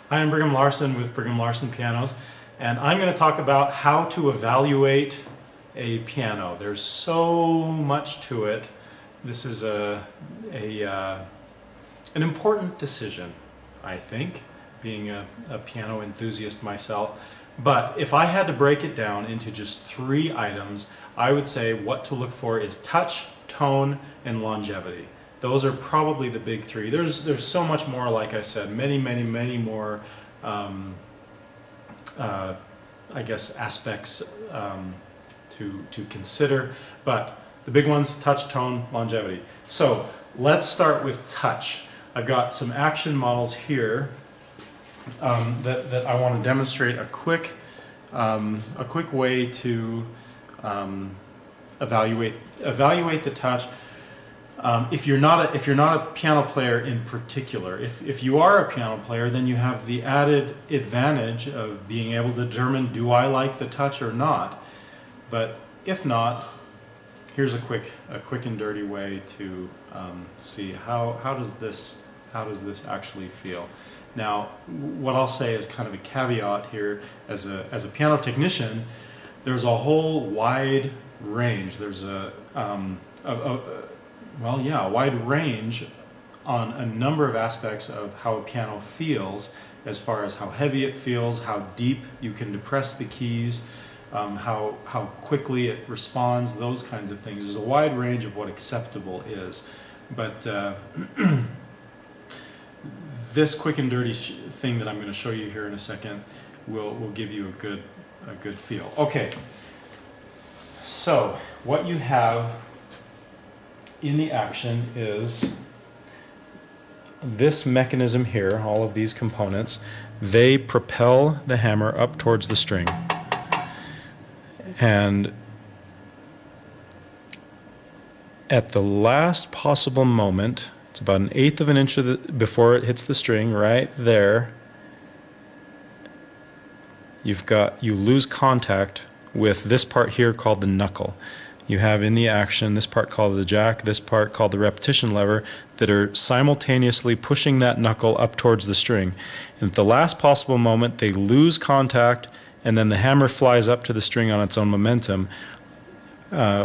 Hi, I'm Brigham Larson with Brigham Larson Pianos, and I'm going to talk about how to evaluate a piano. There's so much to it. This is an important decision, I think, being a piano enthusiast myself. But if I had to break it down into just 3 items, I would say what to look for is touch, tone, and longevity. Those are probably the big 3. There's so much more, like I said, many more I guess aspects to consider, but the big ones: touch, tone, longevity. So let's start with touch. I've got some action models here that I want to demonstrate a quick way to evaluate the touch. If you're not a piano player in particular, if you are a piano player, then you have the added advantage of being able to determine, do I like the touch or not? But if not, here's a quick and dirty way to see how does this actually feel. Now, what I'll say is kind of a caveat here. As a piano technician, there's a whole wide range. There's a wide range on a number of aspects of how a piano feels, as far as how heavy it feels, how deep you can depress the keys, how quickly it responds, those kinds of things. There's a wide range of what acceptable is. But this quick and dirty thing that I'm going to show you here in a second will give you a good feel. Okay, so what you have in the action is this mechanism here. All of these components, they propel the hammer up towards the string, and at the last possible moment, it's about 1/8 of an inch before it hits the string, right there, you lose contact with this part here called the knuckle. You have in the action this part called the jack, this part called the repetition lever, that are simultaneously pushing that knuckle up towards the string. And at the last possible moment, they lose contact, and then the hammer flies up to the string on its own momentum,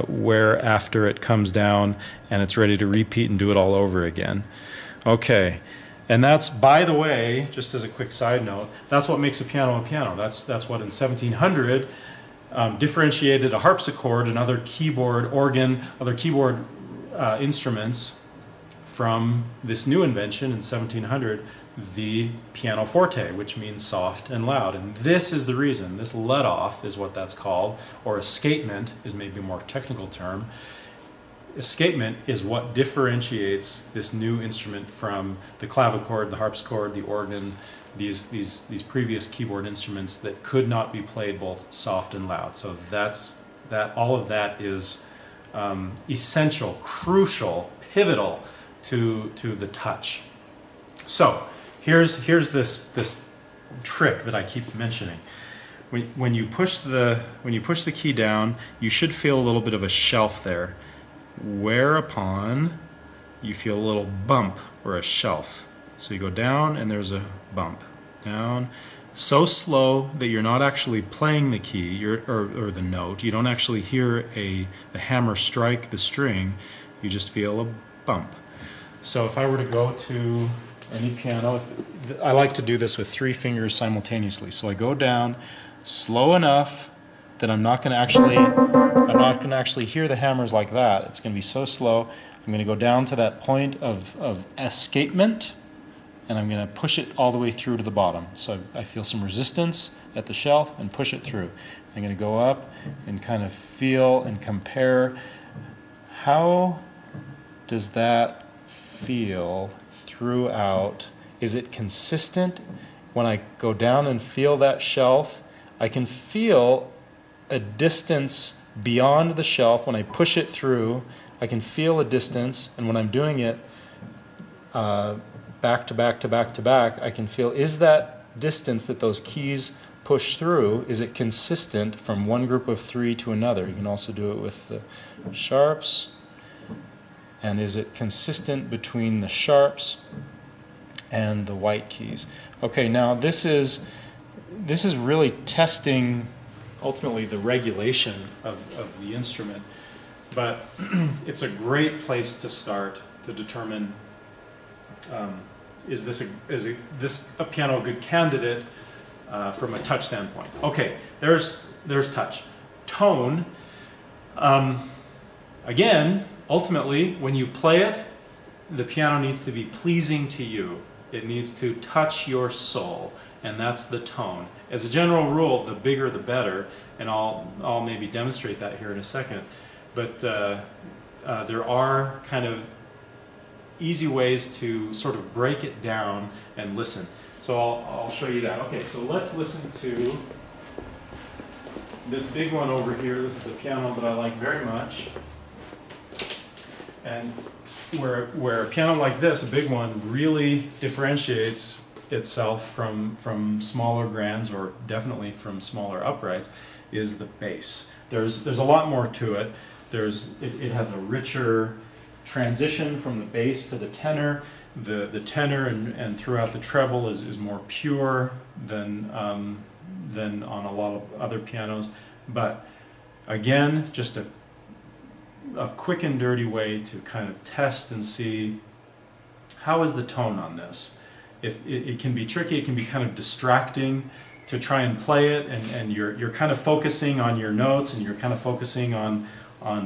where after it comes down and it's ready to repeat and do it all over again. Okay, and that's, by the way, just as a quick side note, that's what makes a piano a piano. That's what in 1700 differentiated a harpsichord and other keyboard organ, other keyboard instruments from this new invention in 1700, the pianoforte, which means soft and loud. And this is the reason. This let-off is what that's called, or escapement is maybe a more technical term. Escapement is what differentiates this new instrument from the clavichord, the harpsichord, the organ, these previous keyboard instruments that could not be played both soft and loud. So all of that is essential, crucial, pivotal to the touch. So here's this trick that I keep mentioning. When you push the key down, you should feel a little bit of a shelf there, whereupon you feel a little bump or a shelf. So you go down and there's a bump. Down, so slow that you're not actually playing the key or the note. You don't actually hear the hammer strike the string. You just feel a bump. So if I were to go to any piano, I like to do this with 3 fingers simultaneously. So I go down slow enough that I'm not going to actually hear the hammers like that. It's going to be so slow. I'm going to go down to that point of escapement, and I'm going to push it all the way through to the bottom. So I feel some resistance at the shelf and push it through. I'm going to go up and kind of feel and compare, how does that feel throughout? Is it consistent? When I go down and feel that shelf, I can feel a distance beyond the shelf. When I push it through, I can feel a distance, and when I'm doing it back to back to back to back, I can feel, is that distance that those keys push through, is it consistent from one group of 3 to another? You can also do it with the sharps. And is it consistent between the sharps and the white keys. Okay, now this is really testing ultimately the regulation of the instrument, but it's a great place to start to determine is this a piano a good candidate from a touch standpoint. Okay, there's touch. Tone, again, ultimately when you play it, the piano needs to be pleasing to you. It needs to touch your soul, and that's the tone. As a general rule, the bigger the better, and I'll maybe demonstrate that here in a second. But there are kind of easy ways to sort of break it down and listen. So I'll show you that. Okay, so let's listen to this big one over here. This is a piano that I like very much. And where a piano like this, a big one, really differentiates itself from smaller grands, or definitely from smaller uprights, is the bass. There's a lot more to it. It has a richer transition from the bass to the tenor. The tenor and throughout the treble is more pure than on a lot of other pianos. But again, just a quick and dirty way to kind of test and see how is the tone on this. If it can be tricky, it can be kind of distracting to try and play it, and you're kind of focusing on your notes, and you're kind of focusing on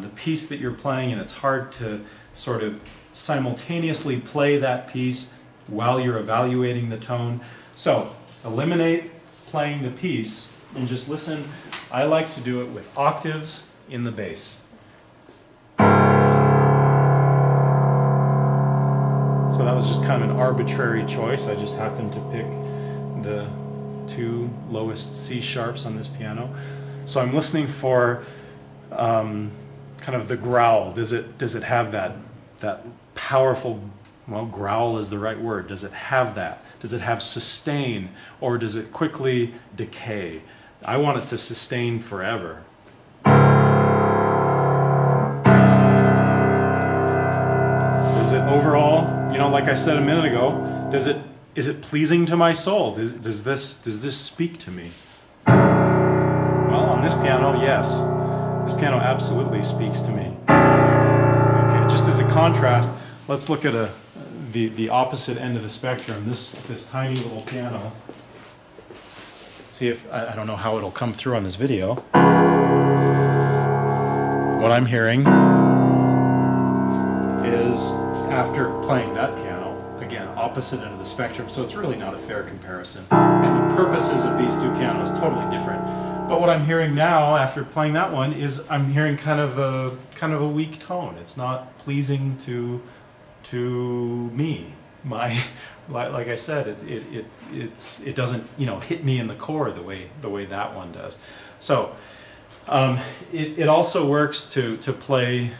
the piece that you're playing, and it's hard to sort of simultaneously play that piece while you're evaluating the tone. So eliminate playing the piece and just listen. I like to do it with octaves in the bass. So that was just kind of an arbitrary choice. I just happened to pick the two lowest C sharps on this piano. So I'm listening for kind of the growl. Does it have that powerful, well, growl is the right word. Does it have that? Does it have sustain, or does it quickly decay? I want it to sustain forever. Is it overall, like I said a minute ago, is it pleasing to my soul? Does this speak to me? Well, on this piano, yes. This piano absolutely speaks to me. Okay, just as a contrast, let's look at the opposite end of the spectrum. This tiny little piano. See if I don't know how it'll come through on this video. What I'm hearing is, after playing that piano, again, opposite end of the spectrum, so it's really not a fair comparison. And the purposes of these two pianos totally different. But what I'm hearing now, after playing that one, is I'm hearing kind of a weak tone. It's not pleasing to me. Like I said, it doesn't hit me in the core the way that one does. So it also works to play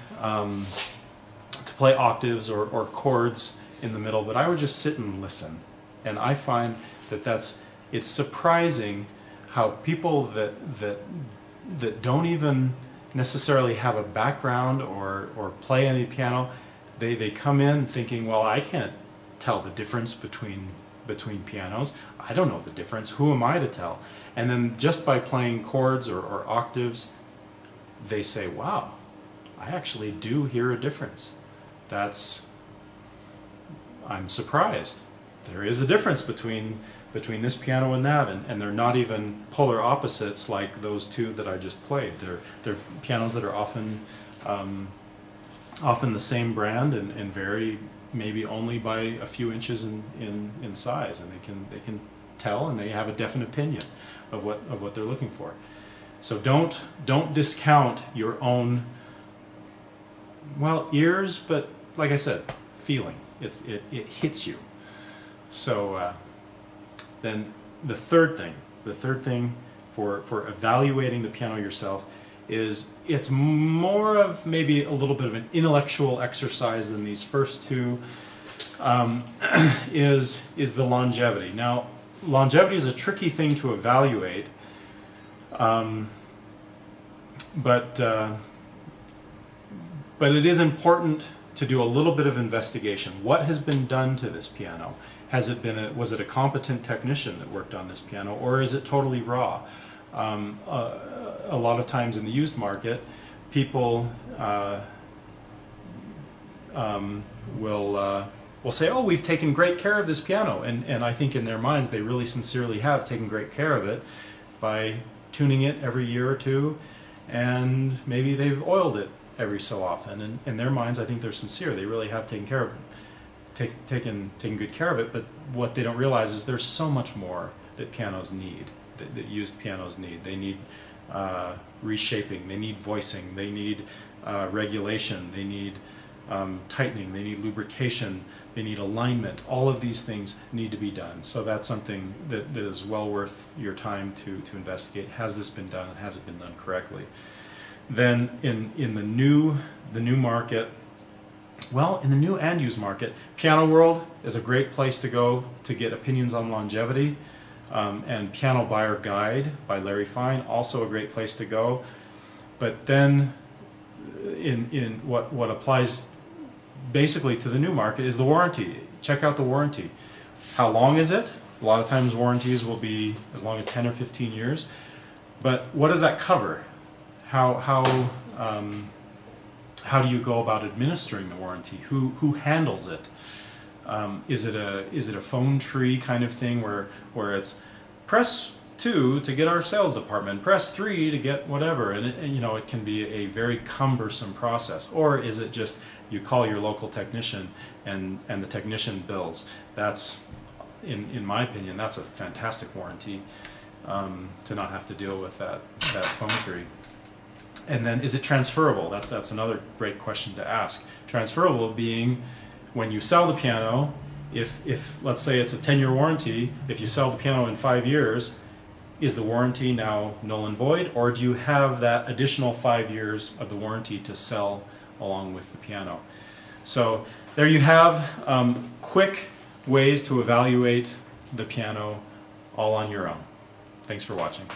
octaves or chords in the middle, but I would just sit and listen. And I find that it's surprising how people that don't even necessarily have a background or play any piano, they come in thinking, well, I can't tell the difference between pianos. I don't know the difference. Who am I to tell? And then just by playing chords or octaves, they say, wow, I actually do hear a difference. I'm surprised. There is a difference between this piano and that, and they're not even polar opposites like those two that I just played. They're pianos that are often the same brand and vary maybe only by a few inches in size, and they can tell, and they have a definite opinion of what they're looking for. So don't discount your own, well, ears, but like I said, feeling. It hits you. So then the third thing for evaluating the piano yourself is it's more of maybe a little bit of an intellectual exercise than these first two, is the longevity. Now, longevity is a tricky thing to evaluate, but it is important to do a little bit of investigation. What has been done to this piano? was it a competent technician that worked on this piano, or is it totally raw? A lot of times in the used market, people will say, oh, we've taken great care of this piano, and I think in their minds they really sincerely have taken great care of it by tuning it every year or two, and maybe they've oiled it every so often, and in their minds I think they're sincere, they really have taken care of it, taken good care of it. But what they don't realize is there's so much more that pianos need, that used pianos need. They need reshaping, they need voicing, they need regulation, they need tightening, they need lubrication, they need alignment. All of these things need to be done. So that's something that is well worth your time to investigate. Has this been done, and has it been done correctly? Then in the new market, well, in the new and used market, Piano World is a great place to go to get opinions on longevity, and Piano Buyer Guide by Larry Fine, also a great place to go. But then in what applies basically to the new market is the warranty. Check out the warranty. How long is it? A lot of times warranties will be as long as 10 or 15 years. But what does that cover? How do you go about administering the warranty? Who handles it? Is it a phone tree kind of thing where it's press 2 to get our sales department, press 3 to get whatever, and it can be a very cumbersome process? Or is it just you call your local technician and the technician bills? That's, in my opinion, that's a fantastic warranty, to not have to deal with that phone tree. And then, is it transferable? That's another great question to ask. Transferable being, when you sell the piano, if let's say it's a 10-year warranty, if you sell the piano in 5 years, is the warranty now null and void, or do you have that additional 5 years of the warranty to sell along with the piano? So there you have quick ways to evaluate the piano all on your own. Thanks for watching.